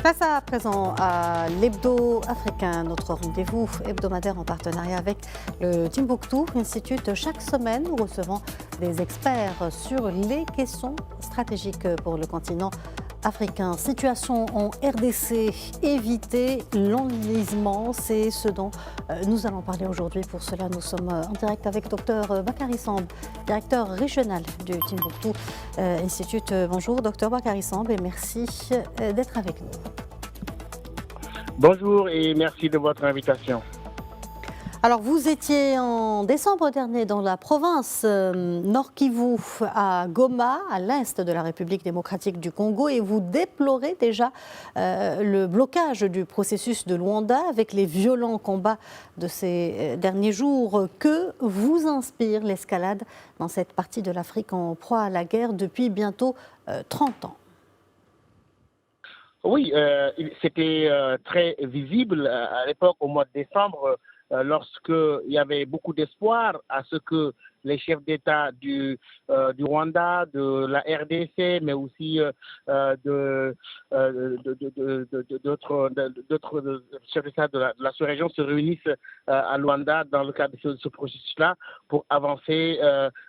Place à présent à l'Hebdo africain, notre rendez-vous hebdomadaire en partenariat avec le Timbuktu Institute. Chaque semaine, nous recevons des experts sur les questions stratégiques pour le continent africain. Situation en RDC, éviter l'enlisement, c'est ce dont nous allons parler aujourd'hui. Pour cela, nous sommes en direct avec Dr Bakary Samb, directeur régional du Timbuktu Institute. Bonjour Dr Bakary Samb et merci d'être avec nous. Bonjour et merci de votre invitation. Alors, vous étiez en décembre dernier dans la province Nord Kivu, à Goma, à l'est de la République démocratique du Congo, et vous déplorez déjà le blocage du processus de Luanda avec les violents combats de ces derniers jours. Que vous inspire l'escalade dans cette partie de l'Afrique en proie à la guerre depuis bientôt 30 ans? Oui, c'était très visible à l'époque, au mois de décembre, lorsqu'il y avait beaucoup d'espoir à ce que les chefs d'État du Rwanda, de la RDC, mais aussi d'autres chefs d'État de la sous-région se réunissent à Luanda dans le cadre de ce processus-là pour avancer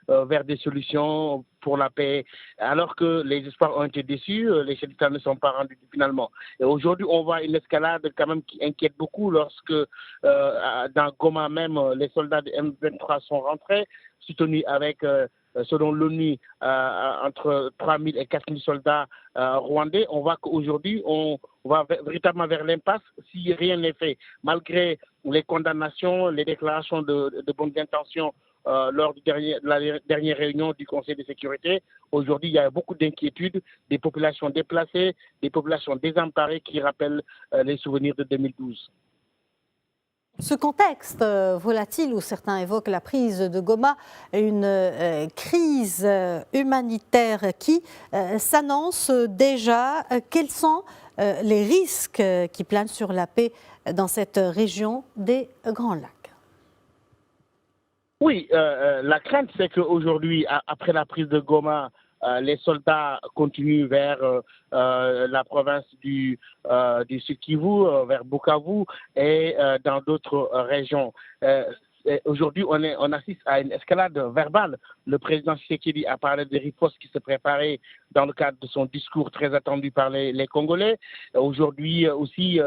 vers des solutions pour la paix, alors que les espoirs ont été déçus, les chefs d'État ne sont pas rendus finalement. Et aujourd'hui, on voit une escalade quand même qui inquiète beaucoup lorsque dans Goma même, les soldats de M23 sont rentrés, soutenus avec, selon l'ONU, entre 3 000 et 4 000 soldats rwandais. On voit qu'aujourd'hui, on va véritablement vers l'impasse si rien n'est fait. Malgré les condamnations, les déclarations de bonnes intentions lors de la dernière réunion du Conseil de sécurité, aujourd'hui, il y a beaucoup d'inquiétudes, des populations déplacées, des populations désemparées qui rappellent les souvenirs de 2012. Ce contexte volatile où certains évoquent la prise de Goma et une crise humanitaire qui s'annonce déjà, quels sont les risques qui planent sur la paix dans cette région des Grands Lacs? Oui, la crainte, c'est qu'aujourd'hui, après la prise de Goma, les soldats continuent vers la province du Sud Kivu, vers Bukavu et dans d'autres régions. Aujourd'hui, on assiste à une escalade verbale. Le président Tshisekedi a parlé de ripostes qui se préparaient dans le cadre de son discours très attendu par les Congolais. Aujourd'hui aussi,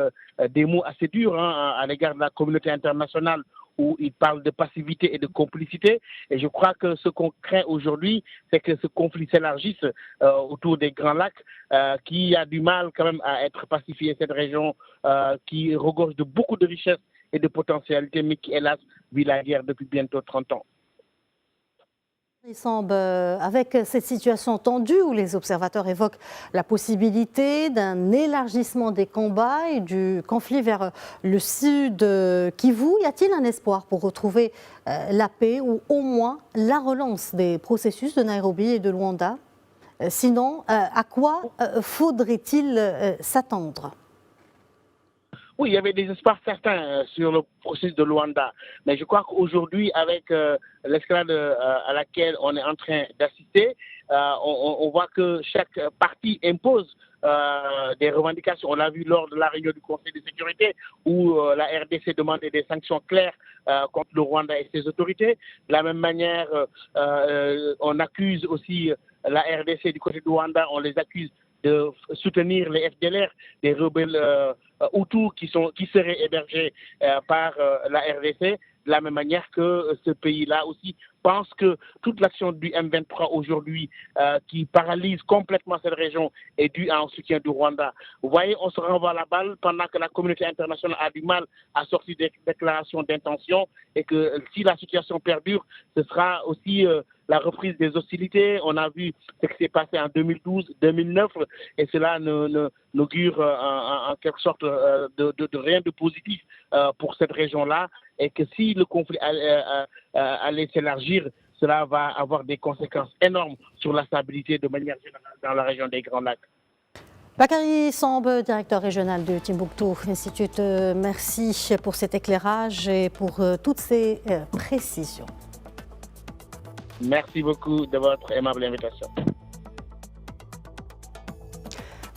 des mots assez durs à l'égard de la communauté internationale, où il parle de passivité et de complicité. Et je crois que ce qu'on craint aujourd'hui, c'est que ce conflit s'élargisse autour des Grands Lacs, qui a du mal quand même à être pacifié, cette région qui regorge de beaucoup de richesses et de potentialités, mais qui, hélas, vit la guerre depuis bientôt 30 ans. Avec cette situation tendue où les observateurs évoquent la possibilité d'un élargissement des combats et du conflit vers le sud Kivu, y a-t-il un espoir pour retrouver la paix ou au moins la relance des processus de Nairobi et de Luanda? Sinon, à quoi faudrait-il s'attendre? Oui, il y avait des espoirs certains sur le processus de Luanda, mais je crois qu'aujourd'hui, avec l'escalade à laquelle on est en train d'assister, on voit que chaque parti impose des revendications. On l'a vu lors de la réunion du Conseil de sécurité où la RDC demandait des sanctions claires contre le Rwanda et ses autorités. De la même manière, on accuse aussi la RDC du côté du Rwanda, on les accuse de soutenir les FDLR, des rebelles Hutus qui seraient hébergés par la RDC, de la même manière que ce pays-là aussi pense que toute l'action du M23 aujourd'hui qui paralyse complètement cette région est due à un soutien du Rwanda. Vous voyez, on se renvoie la balle pendant que la communauté internationale a du mal à sortir des déclarations d'intention et que si la situation perdure, ce sera aussi la reprise des hostilités. On a vu ce qui s'est passé en 2012, 2009 et cela n'augure en quelque sorte de rien de positif pour cette région-là et que si le conflit allait s'élargir, cela va avoir des conséquences énormes sur la stabilité de manière générale dans la région des Grands Lacs. Bakary Samb, directeur régional du Timbuktu Institute, merci pour cet éclairage et pour toutes ces précisions. Merci beaucoup de votre aimable invitation.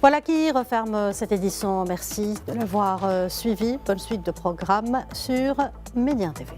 Voilà qui referme cette édition. Merci de l'avoir suivi. Bonne suite de programmes sur Média TV.